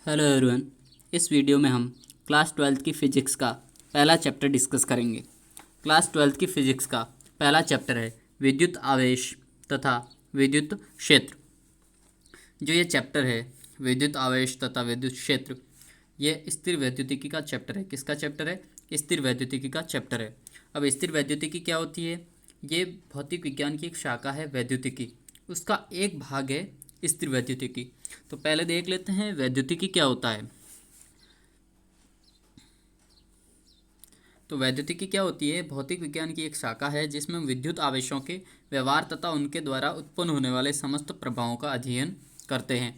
Hello everyone. इस video में हम क्लास ट्वेल्थ की फ़िज़िक्स का पहला चैप्टर डिस्कस करेंगे। क्लास ट्वेल्थ की फ़िज़िक्स का पहला चैप्टर है विद्युत आवेश तथा विद्युत क्षेत्र। जो ये चैप्टर है विद्युत आवेश तथा विद्युत क्षेत्र, ये स्थिर वैद्युतिकी का चैप्टर है। किसका चैप्टर है? स्थिर वैद्युतिकी का चैप्टर है। अब स्थिर वैद्युतिकी क्या होती है? ये भौतिक विज्ञान की एक शाखा है वैद्युतिकी, उसका एक भाग है स्थिर वैद्युतिकी। तो पहले देख लेते हैं वैद्युतिकी क्या होता है। तो वैद्युतिकी क्या होती है? भौतिक विज्ञान की एक शाखा है जिसमें विद्युत आवेशों के व्यवहार तथा उनके द्वारा उत्पन्न होने वाले समस्त प्रभावों का अध्ययन करते हैं।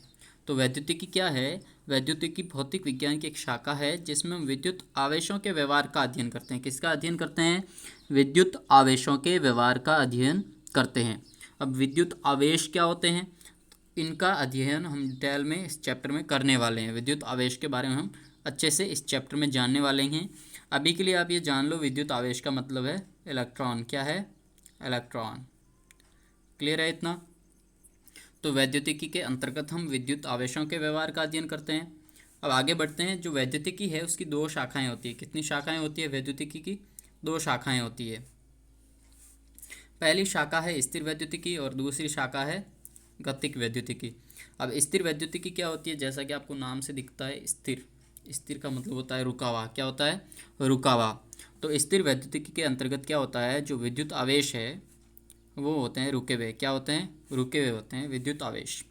तो वैद्युतिकी क्या है? वैद्युतिकी भौतिक विज्ञान की एक शाखा है जिसमें हम विद्युत आवेशों के व्यवहार का अध्ययन करते हैं। किसका अध्ययन करते हैं? विद्युत आवेशों के व्यवहार का अध्ययन करते हैं। अब विद्युत आवेश क्या होते हैं, इनका अध्ययन हम डिटेल में इस चैप्टर में करने वाले हैं। विद्युत आवेश के बारे में हम अच्छे से इस चैप्टर में जानने वाले हैं। अभी के लिए आप ये जान लो, विद्युत आवेश का मतलब है इलेक्ट्रॉन। क्या है? इलेक्ट्रॉन। क्लियर है इतना? तो वैद्युतिकी के अंतर्गत हम विद्युत आवेशों के व्यवहार का अध्ययन करते हैं। अब आगे बढ़ते हैं। जो वैद्युतिकी है उसकी दो शाखाएं होती है। कितनी शाखाएं होती है वैद्युतिकी की? दो शाखाएं होती है। पहली शाखा है स्थिर वैद्युतिकी और दूसरी शाखा है गतिक वैद्युतिकी। अब स्थिर वैद्युतिकी क्या होती है? जैसा कि आपको नाम से दिखता है स्थिर, स्थिर का मतलब होता है रुका हुआ। क्या होता है? रुका हुआ। तो स्थिर वैद्युतिकी के अंतर्गत क्या होता है, जो विद्युत आवेश है वो होते हैं रुके हुए। क्या होते हैं? रुके हुए होते हैं विद्युत आवेश।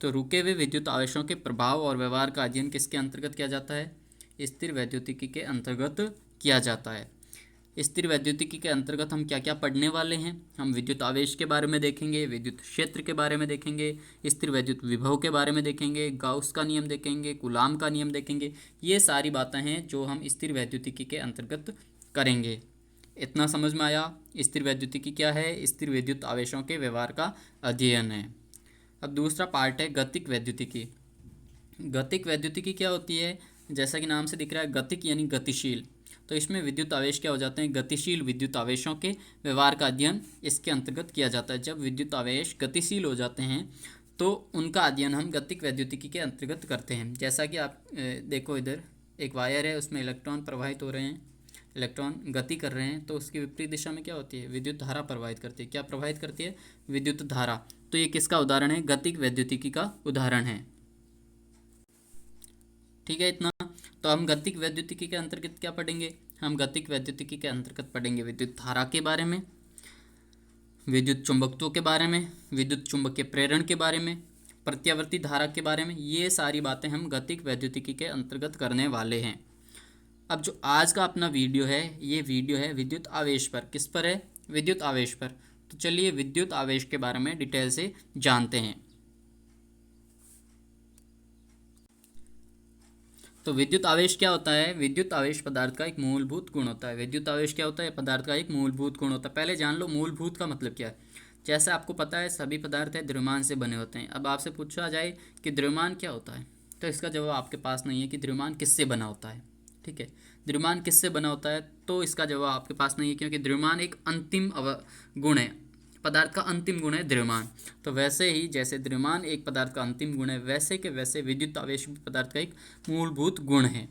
तो रुके हुए विद्युत आवेशों के प्रभाव और व्यवहार का अध्ययन किसके अंतर्गत किया जाता है? स्थिर वैद्युतिकी के अंतर्गत किया जाता है। स्थिर वैद्युतिकी के अंतर्गत हम क्या क्या पढ़ने वाले हैं? हम विद्युत आवेश के बारे में देखेंगे, विद्युत क्षेत्र के बारे में देखेंगे, स्थिर वैद्युत विभव के बारे में देखेंगे, गाउस का नियम देखेंगे, कूलाम का नियम देखेंगे। ये सारी बातें हैं जो हम स्थिर वैद्युतिकी के अंतर्गत करेंगे। इतना समझ में आया? स्थिर वैद्युतिकी क्या है? स्थिर विद्युत आवेशों के व्यवहार का अध्ययन है। अब दूसरा पार्ट है गतिक वैद्युतिकी। गतिक वैद्युतिकी क्या होती है? जैसा कि नाम से दिख रहा है गतिक यानी गतिशील। तो इसमें विद्युत आवेश क्या हो जाते हैं? गतिशील विद्युत आवेशों के व्यवहार का अध्ययन इसके अंतर्गत किया जाता है। जब विद्युत आवेश गतिशील हो जाते हैं तो उनका अध्ययन हम गतिक वैद्युतिकी के अंतर्गत करते हैं। जैसा कि आप देखो, इधर एक वायर है, उसमें इलेक्ट्रॉन प्रवाहित हो रहे हैं, इलेक्ट्रॉन गति कर रहे हैं, तो उसकी विपरीत दिशा में क्या होती है? विद्युत धारा प्रवाहित करती है। क्या प्रवाहित करती है? विद्युत धारा। तो ये किसका उदाहरण है? गतिक वैद्युतिकी का उदाहरण है। ठीक है इतना? तो हम गतिक वैद्युतिकी के अंतर्गत क्या पढ़ेंगे? हम गतिक वैद्युतिकी के अंतर्गत पढ़ेंगे विद्युत धारा के बारे में, विद्युत चुंबकत्व के बारे में, विद्युत चुंबकीय प्रेरण के बारे में, प्रत्यावर्ती धारा के बारे में। ये सारी बातें हम गतिक वैद्युतिकी के अंतर्गत करने वाले हैं। अब जो आज का अपना वीडियो है, ये वीडियो है विद्युत आवेश पर। किस पर है? विद्युत आवेश पर। तो चलिए विद्युत आवेश के बारे में डिटेल से जानते हैं। तो विद्युत आवेश क्या होता है? विद्युत आवेश पदार्थ का एक मूलभूत गुण होता है। विद्युत आवेश क्या होता है? पदार्थ का एक मूलभूत गुण होता है। पहले जान लो मूलभूत का मतलब क्या है। जैसे आपको पता है सभी पदार्थ है द्रव्यमान से बने होते हैं। अब आपसे पूछा जाए कि द्रव्यमान क्या होता है, तो इसका जवाब आपके पास नहीं है कि द्रव्यमान किससे बना होता है। ठीक है, द्रव्यमान किससे बना होता है, तो इसका जवाब आपके पास नहीं है, क्योंकि द्रव्यमान एक अंतिम गुण है। पदार्थ का अंतिम गुण है द्रव्यमान। तो वैसे ही जैसे द्रव्यमान एक पदार्थ का अंतिम गुण है, वैसे के वैसे विद्युत आवेश भी पदार्थ का एक मूलभूत गुण है।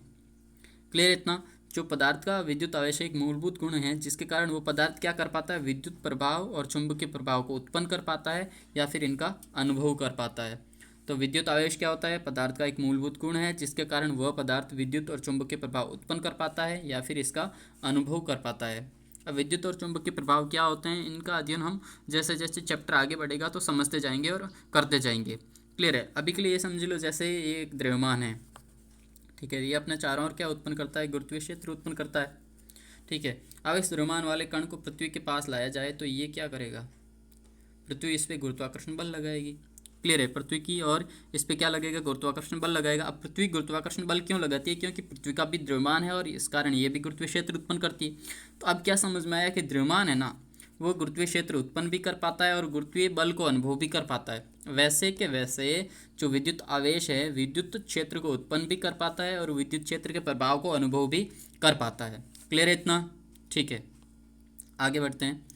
क्लियर इतना? जो पदार्थ का विद्युत आवेश एक मूलभूत गुण है, जिसके कारण वो पदार्थ क्या कर पाता है? विद्युत प्रभाव और चुंबकीय प्रभाव को उत्पन्न कर पाता है या फिर इनका अनुभव कर पाता है। तो विद्युत आवेश क्या होता है? पदार्थ का एक मूलभूत गुण है जिसके कारण वह पदार्थ विद्युत और चुंबकीय प्रभाव उत्पन्न कर पाता है या फिर इसका अनुभव कर पाता है। अब विद्युत और चुंबकीय प्रभाव क्या होते हैं, इनका अध्ययन हम जैसे जैसे चैप्टर आगे बढ़ेगा तो समझते जाएंगे और करते जाएंगे। क्लियर है? अभी के लिए ये समझ लो, जैसे ये एक द्रव्यमान है, ठीक है, ये अपने चारों ओर क्या उत्पन्न करता है? गुरुत्वीय क्षेत्र उत्पन्न करता है। ठीक है, अब इस द्रव्यमान वाले कण को पृथ्वी के पास लाया जाए तो ये क्या करेगा? पृथ्वी इस पर गुरुत्वाकर्षण बल लगाएगी। क्लियर है? पृथ्वी की और इस पर क्या लगेगा? गुरुत्वाकर्षण बल लगाएगा। अब पृथ्वी गुरुत्वाकर्षण बल क्यों लगाती है? क्योंकि पृथ्वी का भी द्रव्यमान है और इस कारण ये भी गुरुत्वीय क्षेत्र उत्पन्न करती है। तो अब क्या समझ में आया कि द्रव्यमान है ना, वो गुरुत्वीय क्षेत्र उत्पन्न भी कर पाता है और गुरुत्वीय बल को अनुभव भी कर पाता है। वैसे के वैसे जो विद्युत आवेश है विद्युत क्षेत्र को उत्पन्न भी कर पाता है और विद्युत क्षेत्र के प्रभाव को अनुभव भी कर पाता है। क्लियर है इतना? ठीक है, आगे बढ़ते हैं।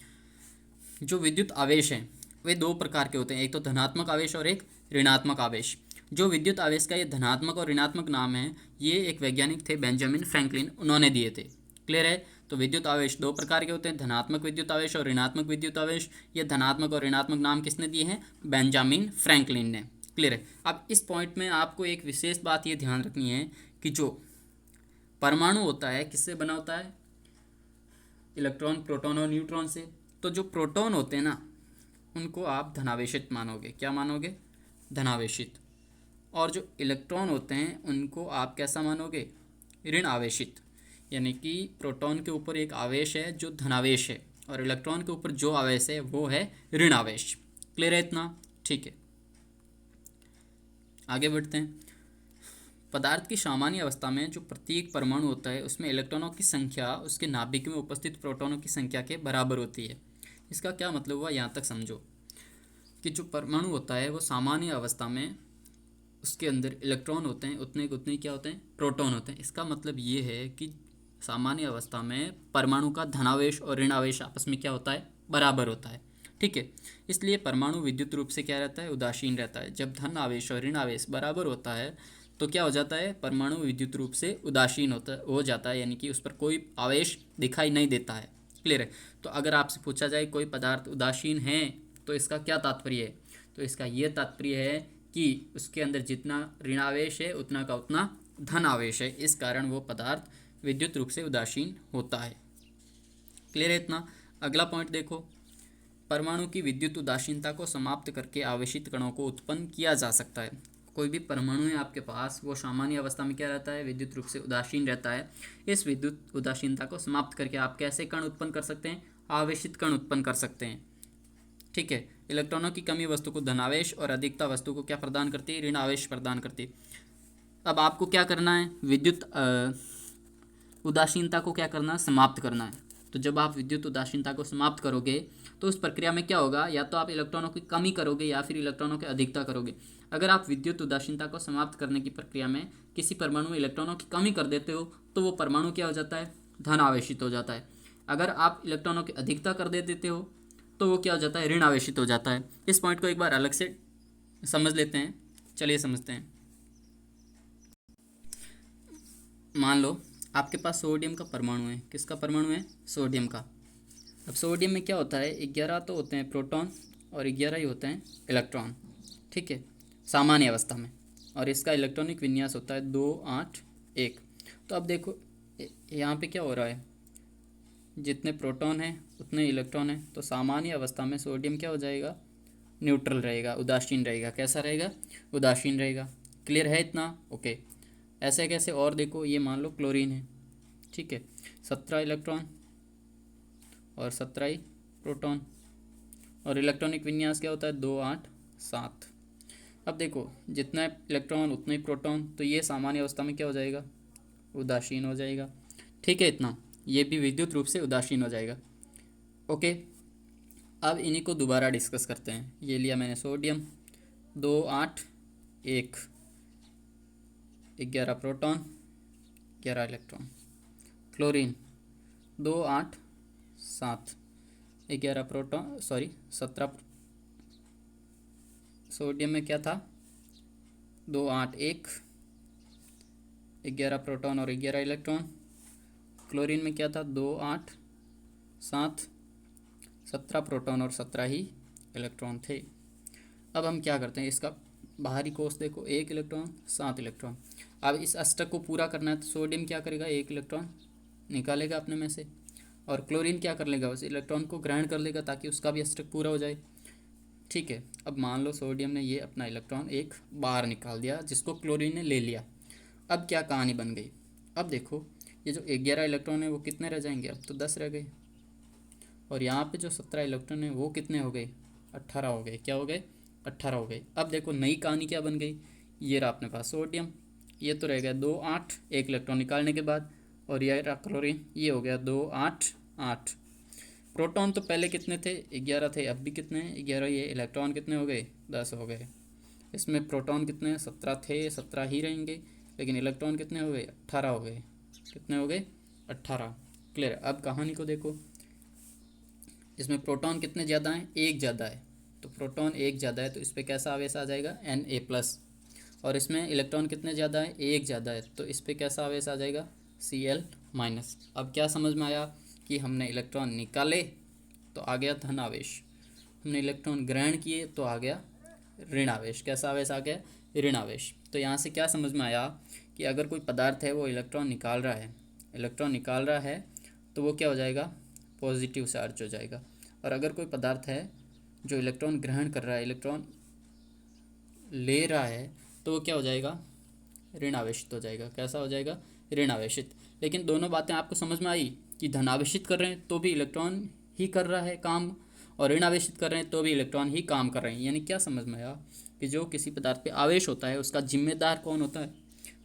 जो विद्युत आवेश हैं वे दो प्रकार के होते हैं, एक तो धनात्मक आवेश और एक ऋणात्मक आवेश। जो विद्युत आवेश का ये धनात्मक और ऋणात्मक नाम है, ये एक वैज्ञानिक थे बेंजामिन फ्रैंकलिन, उन्होंने दिए थे। क्लियर है। तो विद्युत आवेश दो प्रकार के होते हैं, धनात्मक विद्युत आवेश और ऋणात्मक विद्युत आवेश। ये धनात्मक और ऋणात्मक नाम किसने दिए हैं? बेंजामिन फ्रैंकलिन ने। क्लियर है। अब इस पॉइंट में आपको एक विशेष बात ये ध्यान रखनी है कि जो परमाणु होता है किससे बना होता है? इलेक्ट्रॉन, प्रोटॉन और न्यूट्रॉन से। तो जो प्रोटॉन होते हैं ना, उनको आप धनावेशित मानोगे। क्या मानोगे? धनावेशित। और जो इलेक्ट्रॉन होते हैं उनको आप कैसा मानोगे? ऋण आवेशित। यानी कि प्रोटॉन के ऊपर एक आवेश है जो धनावेश है, और इलेक्ट्रॉन के ऊपर जो आवेश है वो है ऋण आवेश। क्लियर है इतना? ठीक है, आगे बढ़ते हैं। पदार्थ की सामान्य अवस्था में जो प्रत्येक परमाणु होता है उसमें इलेक्ट्रॉनों की संख्या उसके नाभिक में उपस्थित प्रोटॉनों की संख्या के बराबर होती है। इसका क्या मतलब हुआ, यहाँ तक समझो कि जो परमाणु होता है वो सामान्य अवस्था में उसके अंदर इलेक्ट्रॉन होते हैं, उतने के उतने क्या होते हैं? प्रोटॉन होते हैं। इसका मतलब ये है कि सामान्य अवस्था में परमाणु का धनावेश और ऋण आवेश आपस में क्या होता है? बराबर होता है। ठीक है। इसलिए परमाणु विद्युत रूप से क्या रहता है? उदासीन रहता है। जब धन आवेश और ऋण आवेश बराबर होता है तो क्या हो जाता है? परमाणु विद्युत रूप से उदासीन हो जाता है, यानी कि उस पर कोई आवेश दिखाई नहीं देता है। क्लियर है। तो अगर आपसे पूछा जाए कोई पदार्थ उदासीन है तो इसका क्या तात्पर्य है? तो इसका ये तात्पर्य है कि उसके अंदर जितना ऋणावेश है उतना का उतना धन आवेश है, इस कारण वो पदार्थ विद्युत रूप से उदासीन होता है। क्लियर है इतना? अगला पॉइंट देखो, परमाणु की विद्युत उदासीनता को समाप्त करके आवेशित कणों को उत्पन्न किया जा सकता है। कोई भी परमाणु है आपके पास, वो सामान्य अवस्था में क्या रहता है? विद्युत रूप से उदासीन रहता है। इस विद्युत उदासीनता को समाप्त करके आप कैसे कण उत्पन्न कर सकते हैं? आवेशित कण उत्पन्न कर सकते हैं। ठीक है। इलेक्ट्रॉनों की कमी वस्तु को धनावेश और अधिकता वस्तु को क्या प्रदान करती है? ऋण आवेश प्रदान करती है। अब आपको क्या करना है? विद्युत उदासीनता को क्या करना? समाप्त करना है। तो जब आप विद्युत उदासीनता को समाप्त करोगे तो उस प्रक्रिया में क्या होगा? या तो आप इलेक्ट्रॉनों की कमी करोगे या फिर इलेक्ट्रॉनों की अधिकता करोगे। अगर आप विद्युत उदासीनता को समाप्त करने की प्रक्रिया में किसी परमाणु में इलेक्ट्रॉनों की कमी कर देते हो तो वो परमाणु क्या हो जाता है? धन आवेशित हो जाता है। अगर आप इलेक्ट्रॉनों की अधिकता कर देते हो तो वो क्या हो जाता है? ऋण आवेशित हो जाता है। इस पॉइंट को एक बार अलग से समझ लेते हैं। चलिए समझते हैं। मान लो आपके पास सोडियम का परमाणु है। किसका परमाणु है? सोडियम का। अब सोडियम में क्या होता है? 11 तो होते हैं प्रोटॉन और 11 ही होते हैं इलेक्ट्रॉन। ठीक है, सामान्य अवस्था में। और इसका इलेक्ट्रॉनिक विन्यास होता है 2 8 1। तो अब देखो यहाँ पे क्या हो रहा है? जितने प्रोटॉन हैं उतने इलेक्ट्रॉन हैं। तो सामान्य अवस्था में सोडियम क्या हो जाएगा? न्यूट्रल रहेगा, उदासीन रहेगा। कैसा रहेगा? उदासीन रहेगा। क्लियर है इतना? ओके। ऐसे कैसे? और देखो, ये मान लो क्लोरीन है। ठीक है, 17 इलेक्ट्रॉन और 17 ही प्रोटॉन, और इलेक्ट्रॉनिक विन्यास क्या होता है? 2 8 7। अब देखो, जितना इलेक्ट्रॉन उतना ही प्रोटॉन, तो ये सामान्य अवस्था में क्या हो जाएगा? उदासीन हो जाएगा। ठीक है इतना? ये भी विद्युत रूप से उदासीन हो जाएगा। ओके। अब इन्हीं को दोबारा डिस्कस करते हैं। ये लिया मैंने sodium, 2 8 1, 11 proton 11 electron. Chlorine 2 8 7, 11 proton, sorry 17। Sodium में क्या था? 2 8 1, 11 प्रोटॉन और 11 इलेक्ट्रॉन। क्लोरीन में क्या था? 2 8 7, 17 प्रोटॉन और 17 ही इलेक्ट्रॉन थे। अब हम क्या करते हैं? इसका बाहरी कोष देखो, 1 इलेक्ट्रॉन 7 इलेक्ट्रॉन। अब इस अष्टक को पूरा करना है तो सोडियम क्या करेगा? 1 इलेक्ट्रॉन निकालेगा अपने में से, और क्लोरीन क्या कर लेगा? उस इलेक्ट्रॉन को ग्रहण कर लेगा ताकि उसका भी अष्टक पूरा हो जाए। ठीक है। अब मान लो सोडियम ने ये अपना इलेक्ट्रॉन एक बाहर निकाल दिया, जिसको क्लोरीन ने ले लिया। अब क्या कहानी बन गई? अब देखो, ये जो 11 इलेक्ट्रॉन है वो कितने रह जाएंगे? अब तो 10 रह गए। और यहाँ पे जो 17 इलेक्ट्रॉन है वो कितने हो गए? 18 हो गए। क्या हो गए? 18 हो गए। अब देखो नई कहानी क्या बन गई? ये रहा अपने पास सोडियम, ये तो रह गया 2 8, 1 इलेक्ट्रॉन निकालने के बाद, और ये रहा क्लोरीन, ये हो गया 2 8 8। प्रोटॉन तो पहले कितने थे? 11 थे। अब भी कितने हैं? 11 ही है। इलेक्ट्रॉन कितने हो गए? 10 हो गए। इसमें प्रोटॉन कितने हैं? 17 थे, 17 ही रहेंगे। लेकिन इलेक्ट्रॉन कितने हो गए? 18 हो गए। कितने हो गए? 18। क्लियर? अब कहानी को देखो, इसमें प्रोटॉन कितने ज़्यादा हैं? 1 ज़्यादा है। तो प्रोटॉन 1 ज़्यादा है तो इस पर कैसा आवेश आ जाएगा? Na+। और इसमें इलेक्ट्रॉन कितने ज़्यादा है, एक ज़्यादा है, तो इस पर कैसा आवेश आ जाएगा, Cl-। अब क्या समझ में आया कि हमने इलेक्ट्रॉन निकाले तो आ गया धन आवेश, हमने इलेक्ट्रॉन ग्रहण किए तो आ गया ऋण आवेश। कैसा आवेश आ गया, ऋण आवेश। तो यहाँ से क्या समझ में आया कि अगर कोई पदार्थ है वो इलेक्ट्रॉन निकाल रहा है, तो वो क्या हो जाएगा, पॉजिटिव चार्ज हो जाएगा। और अगर कोई पदार्थ है जो इलेक्ट्रॉन ग्रहण कर रहा है, इलेक्ट्रॉन ले रहा है, तो वो क्या हो जाएगा, ऋण आवेशित हो जाएगा। कैसा हो जाएगा, ऋण आवेशित। लेकिन दोनों बातें आपको समझ में आई कि धन आवेशित कर रहे हैं तो भी इलेक्ट्रॉन ही कर रहा है काम, और ऋण आवेशित कर रहे हैं तो भी इलेक्ट्रॉन ही काम कर रहे हैं। यानी क्या समझ में आया कि जो किसी पदार्थ पे आवेश होता है उसका जिम्मेदार कौन होता है,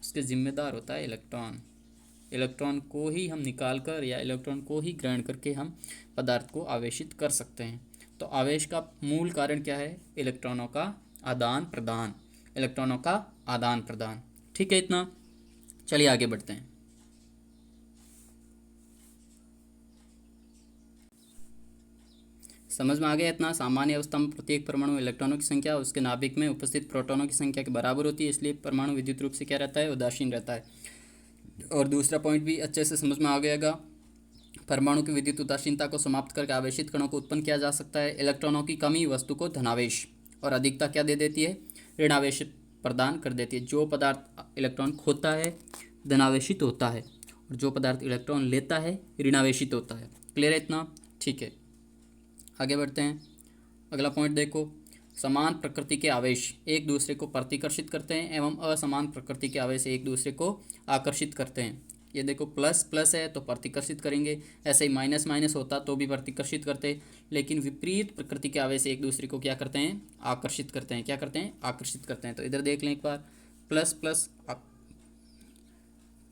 उसके जिम्मेदार होता है इलेक्ट्रॉन। इलेक्ट्रॉन को ही हम निकाल कर या इलेक्ट्रॉन को ही ग्रहण करके हम पदार्थ को आवेशित कर सकते हैं। तो आवेश का मूल कारण क्या है, इलेक्ट्रॉनों का आदान प्रदान, इलेक्ट्रॉनों का आदान प्रदान। ठीक है, इतना। चलिए आगे बढ़ते हैं। समझ में आ गया इतना। सामान्य अवस्था में प्रत्येक परमाणु इलेक्ट्रॉनों की संख्या उसके नाभिक में उपस्थित प्रोटॉनों की संख्या के बराबर होती है, इसलिए परमाणु विद्युत रूप से क्या रहता है, उदासीन रहता है। और दूसरा पॉइंट भी अच्छे से समझ में आ गएगा, परमाणु की विद्युत उदासीनता को समाप्त करके आवेशित कणों को उत्पन्न किया जा सकता है। इलेक्ट्रॉनों की कमी वस्तु को धनावेश और अधिकता क्या दे देती है, ऋणावेश प्रदान कर देती है। जो पदार्थ इलेक्ट्रॉन खोता है धनावेशित होता है, और जो पदार्थ इलेक्ट्रॉन लेता है ऋणावेशित होता है। क्लियर है इतना, ठीक है। आगे बढ़ते हैं। अगला पॉइंट देखो, समान प्रकृति के आवेश एक दूसरे को प्रतिकर्षित करते हैं एवं असमान प्रकृति के आवेश एक दूसरे को आकर्षित करते हैं। ये देखो प्लस प्लस है तो प्रतिकर्षित करेंगे, ऐसे ही माइनस माइनस होता तो भी प्रतिकर्षित करते, लेकिन विपरीत प्रकृति के आवेश एक दूसरे को क्या करते हैं, आकर्षित करते हैं। क्या करते हैं, आकर्षित करते हैं। तो इधर देख लें एक बार, प्लस प्लस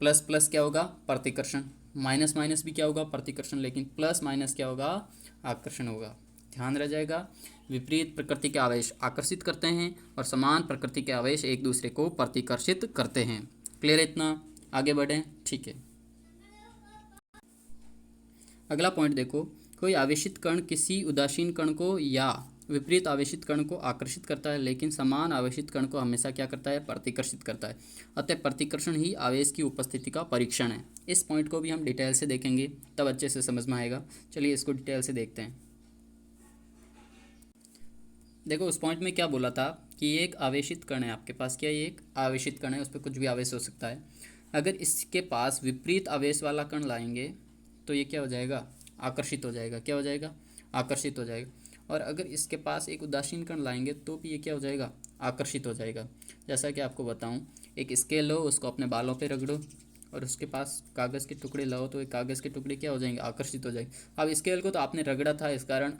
प्लस प्लस क्या होगा, प्रतिकर्षण, माइनस माइनस भी क्या होगा, प्रतिकर्षण, लेकिन प्लस माइनस क्या होगा, आकर्षण होगा। ध्यान रह जाएगा, विपरीत प्रकृति के आवेश आकर्षित करते हैं और समान प्रकृति के आवेश एक दूसरे को प्रतिकर्षित करते हैं। क्लियर है इतना, आगे बढ़ें, ठीक है। अगला पॉइंट देखो, कोई आवेशित कण किसी उदासीन कण को या विपरीत आवेशित कण को आकर्षित करता है, लेकिन समान आवेशित कण को हमेशा क्या करता है, प्रतिकर्षित करता है। अतः प्रतिकर्षण ही आवेश की उपस्थिति का परीक्षण है। इस पॉइंट को भी हम डिटेल से देखेंगे, तब अच्छे से समझ में आएगा। चलिए इसको डिटेल से देखते हैं। देखो उस पॉइंट में क्या बोला था कि ये एक आवेशित कण है आपके पास, क्या ये एक आवेशित कण है, उस पर कुछ भी आवेश हो सकता है। अगर इसके पास विपरीत आवेश वाला कण लाएंगे तो ये क्या हो जाएगा, आकर्षित हो जाएगा। क्या हो जाएगा, आकर्षित हो जाएगा। और अगर इसके पास एक उदासीन कण लाएंगे तो भी ये क्या हो जाएगा, आकर्षित हो जाएगा। जैसा कि आपको बताऊं, एक स्केल लो, उसको अपने बालों पे रगड़ो और उसके पास कागज़ के टुकड़े लाओ तो ये कागज़ के टुकड़े क्या हो जाएंगे, आकर्षित हो जाएंगे। अब स्केल को तो आपने रगड़ा था, इस कारण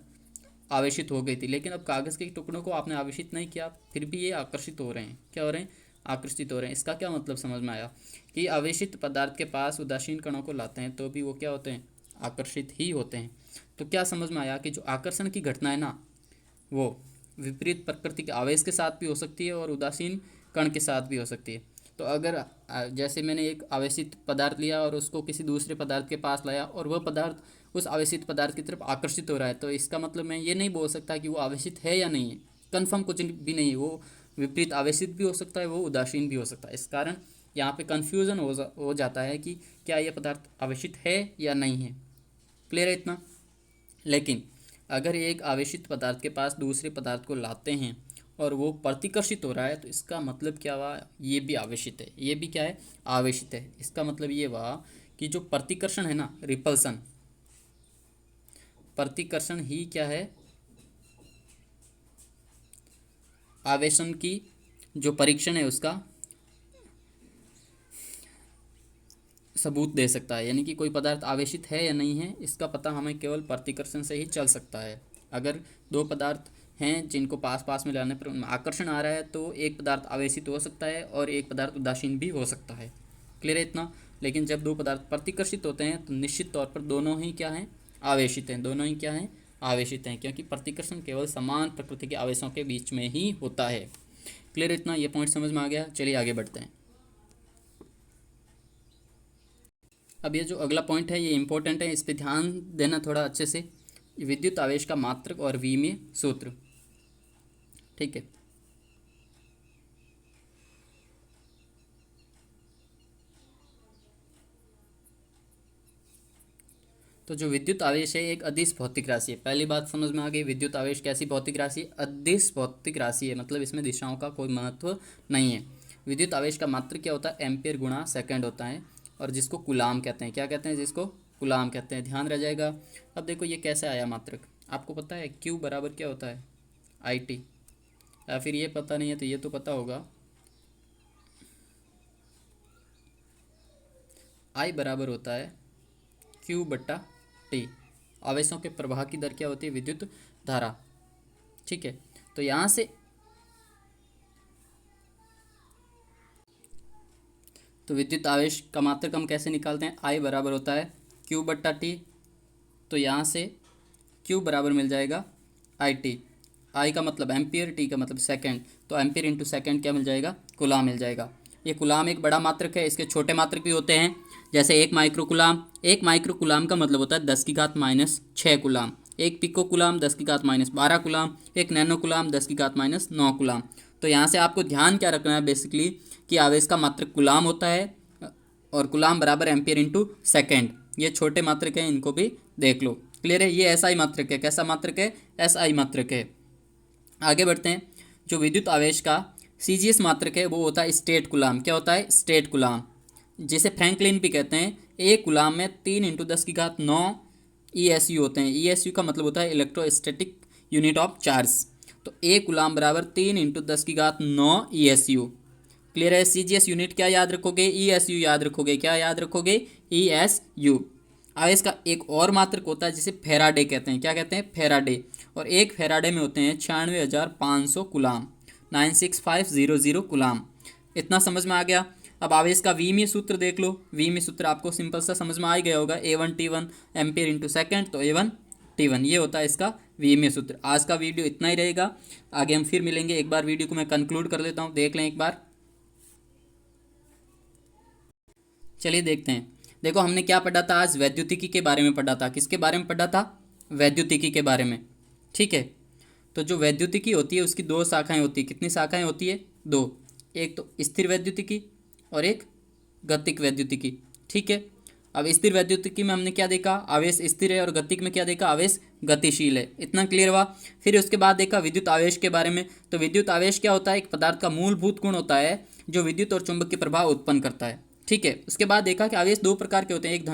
आवेशित हो गई थी, लेकिन अब कागज़ के टुकड़ों को आपने आवेशित नहीं किया, फिर भी ये आकर्षित हो रहे हैं। क्या हो रहे हैं, आकर्षित हो रहे हैं। इसका क्या मतलब समझ में आया कि आवेशित पदार्थ के पास उदासीन कणों को लाते हैं तो भी वो क्या होते हैं, आकर्षित ही होते हैं। तो क्या समझ में आया कि जो आकर्षण की घटना है ना, वो विपरीत प्रकृति के आवेश के साथ भी हो सकती है और उदासीन कण के साथ भी हो सकती है। तो अगर जैसे मैंने एक आवेशित पदार्थ लिया और उसको किसी दूसरे पदार्थ के पास लाया और वह पदार्थ उस आवेशित पदार्थ की तरफ आकर्षित हो रहा है, तो इसका मतलब मैं ये नहीं बोल सकता कि वो आवेशित है या नहीं है। कन्फर्म कुछ भी नहीं है, वो विपरीत आवेशित भी हो सकता है, वो उदासीन भी हो सकता है। इस कारण यहाँ पे कन्फ्यूज़न हो जाता है कि क्या यह पदार्थ आवेशित है या नहीं है। क्लियर है इतना। लेकिन अगर एक आवेशित पदार्थ के पास दूसरे पदार्थ को लाते हैं और वो प्रतिकर्षित हो रहा है, तो इसका मतलब क्या हुआ, ये भी आवेशित है, ये भी क्या है, आवेशित है। इसका मतलब ये हुआ कि जो प्रतिकर्षण है ना, रिपल्सन, प्रतिकर्षण ही क्या है, आवेशन की जो परीक्षण है उसका सबूत दे सकता है। यानी कि कोई पदार्थ आवेशित है या नहीं है, इसका पता हमें केवल प्रतिकर्षण से ही चल सकता है। अगर दो पदार्थ हैं जिनको पास पास में लाने पर उनमें आकर्षण आ रहा है, तो एक पदार्थ आवेशित हो सकता है और एक पदार्थ उदासीन भी हो सकता है। क्लियर है इतना। लेकिन जब दो पदार्थ प्रतिकर्षित होते हैं तो निश्चित तौर पर दोनों ही क्या हैं, आवेशित हैं। दोनों ही क्या हैं, आवेशित हैं, क्योंकि प्रतिकर्षण केवल समान प्रकृति के आवेशों के बीच में ही होता है। क्लियर इतना, ये पॉइंट समझ में आ गया। चलिए आगे बढ़ते हैं। अब ये जो अगला पॉइंट है ये इंपॉर्टेंट है, इस पर ध्यान देना थोड़ा अच्छे से। विद्युत आवेश का मात्रक और विमीय सूत्र, ठीक है। तो जो विद्युत आवेश है एक अदिश भौतिक राशि है। पहली बात समझ में आ गई, विद्युत आवेश कैसी भौतिक राशि है? अदिश भौतिक राशि है, मतलब इसमें दिशाओं का कोई महत्व नहीं है। विद्युत आवेश का मात्रक क्या होता है? एम्पियर गुणा सेकंड होता है, और जिसको कूलाम कहते हैं। क्या कहते हैं? जिसको कूलाम कहते हैं। ध्यान रह जाएगा। अब देखो ये कैसे आया मात्रक, आपको पता है Q बराबर क्या होता है? IT। या फिर ये पता नहीं है तो ये तो पता होगा, I बराबर होता है Q/T। आवेशों के प्रवाह की दर क्या होती है? विद्युत धारा। ठीक है, तो यहाँ से तो विद्युत आवेश का मात्रक हम कैसे निकालते हैं? I बराबर होता है Q/T। तो यहाँ से Q बराबर मिल जाएगा IT। I का मतलब एम्पियर, T का मतलब सेकंड, तो एम्पियर इंटू सेकंड क्या मिल जाएगा? कूलाम मिल जाएगा। ये कूलाम एक बड़ा मात्रक है, इसके छोटे मात्रक भी होते हैं, जैसे 1 माइक्रो कूलाम। 1 माइक्रो कूलाम का मतलब होता है 10⁻⁶ coulomb. 1 pico coulomb 10⁻12 coulomb. 1 nano coulomb 10⁻9 coulomb. तो यहाँ से आपको ध्यान क्या रखना है बेसिकली, कि आवेश का मात्रक कूलाम होता है, और कूलाम बराबर एम्पियर इंटू सेकेंड। ये छोटे मात्रक हैं, इनको भी देख लो। क्लियर है? ये SI मात्रक है। कैसा मात्रक है? SI मात्रक है। आगे बढ़ते हैं। जो विद्युत आवेश का CGS मात्रक है वो होता है स्टेट कूलाम। क्या होता है? स्टेट कूलाम, जिसे फ्रैंकलिन भी कहते हैं। एक कूलाम में 3 × 10⁹ ESU होते हैं। ESU का मतलब होता है इलेक्ट्रोस्टैटिक यूनिट ऑफ चार्ज। तो एक कूलाम बराबर 3 × 10⁹ ESU। क्लियर है? CGS यूनिट क्या याद रखोगे? ESU याद रखोगे। क्या याद रखोगे? ESU। आवेश का एक और मात्रक होता है जिसे फेराडे कहते हैं। क्या कहते हैं? फेराडे। और एक फेराडे में होते हैं 96,500 कूलाम, 96500 कूलाम। इतना समझ में आ गया। अब आवेश का वीमीय सूत्र देख लो। वीमीय सूत्र आपको सिंपल सा समझ में आ ही गया होगा। A1T1 एम्पियर इंटू सेकेंड, तो A1T1 ये होता है इसका वीमीय सूत्र। आज का वीडियो इतना ही रहेगा, आगे हम फिर मिलेंगे। एक बार वीडियो को मैं कंक्लूड कर देता हूँ, देख लें एक बार। चलिए देखते हैं। देखो हमने क्या पढ़ा था आज? वैद्युतिकी के बारे में पढ़ा था। किसके बारे में पढ़ा था? वैद्युतिकी के बारे में। ठीक है, तो जो वैद्युतिकी होती है उसकी 2 शाखाएं होती है। कितनी शाखाएं होती है? 2। एक तो स्थिर वैद्युतिकी और एक गतिक वैद्युतिकी। ठीक है, अब स्थिर वैद्युतिकी में हमने क्या देखा? आवेश स्थिर है, और गतिक में क्या देखा? आवेश गतिशील है। इतना क्लियर हुआ। फिर उसके बाद देखा विद्युत आवेश के बारे में। तो विद्युत आवेश क्या होता है? एक पदार्थ का मूलभूत गुण होता है जो विद्युत और चुंबकीय प्रभाव उत्पन्न करता है। ठीक है, उसके बाद देखा कि आवेश 2 प्रकार के होते हैं, एक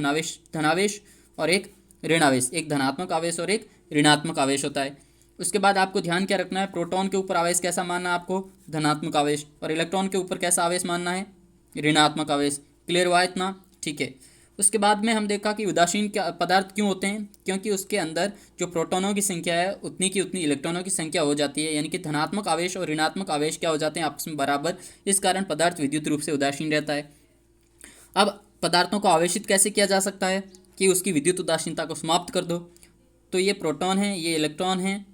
धनावेश और एक ऋण आवेश। एक धनात्मक आवेश और एक ऋणात्मक आवेश होता है। उसके बाद आपको ध्यान क्या रखना है? प्रोटॉन के ऊपर आवेश कैसा मानना है आपको? धनात्मक आवेश। और इलेक्ट्रॉन के ऊपर कैसा आवेश मानना है? ऋणात्मक आवेश। क्लियर हुआ इतना? ठीक है, उसके बाद में हम देखा कि उदासीन क्या पदार्थ क्यों होते हैं? क्योंकि उसके अंदर जो प्रोटॉनों की संख्या है उतनी की उतनी इलेक्ट्रॉनों की संख्या हो जाती है, यानी कि धनात्मक आवेश और ऋणात्मक आवेश क्या हो जाते हैं? आपस में बराबर। इस कारण पदार्थ विद्युत रूप से उदासीन रहता है। अब पदार्थों को आवेशित कैसे किया जा सकता है? कि उसकी विद्युत उदासीनता को समाप्त कर दो। तो ये प्रोटॉन है, ये इलेक्ट्रॉन है,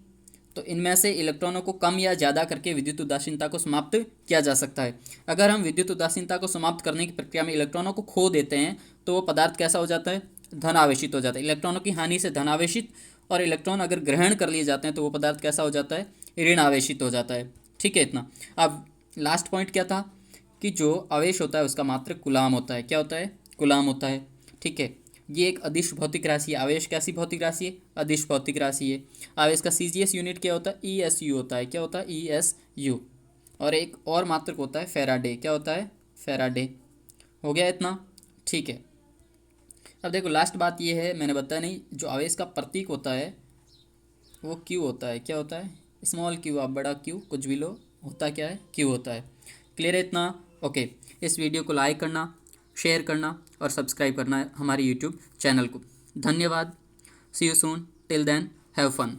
तो इनमें से इलेक्ट्रॉनों को कम या ज़्यादा करके विद्युत उदासीनता को समाप्त किया जा सकता है। अगर हम विद्युत उदासीनता को समाप्त करने की प्रक्रिया में इलेक्ट्रॉनों को खो देते हैं तो वो पदार्थ कैसा हो जाता है? धन आवेशित हो जाता है। इलेक्ट्रॉनों की हानि से धन आवेशित, और इलेक्ट्रॉन अगर ग्रहण कर लिए जाते हैं तो वो पदार्थ कैसा हो जाता है? ऋण आवेशित हो जाता है। ठीक है, इतना। अब लास्ट पॉइंट क्या था? कि जो आवेश होता है उसका मात्रक कूलाम होता है। क्या होता है? कूलाम होता है। ठीक है, ये एक अदिश भौतिक राशि है। आवेश कैसी भौतिक राशि है? अदिश भौतिक राशि है। आवेश का CGS यूनिट क्या होता है? ESU होता है। क्या होता है? ESU। और एक और मात्रक होता है फेराडे। क्या होता है? फेराडे। हो गया इतना? ठीक है, अब देखो लास्ट बात ये है, मैंने बताया नहीं, जो आवेश का प्रतीक होता है वो Q होता है। क्या होता है? स्मॉल Q, आप बड़ा Q कुछ भी लो, होता क्या है? Q होता है। क्लियर है इतना? ओके, इस वीडियो को लाइक करना, शेयर करना और सब्सक्राइब करना है हमारे यूट्यूब चैनल को। धन्यवाद। See you soon. Till then have fun.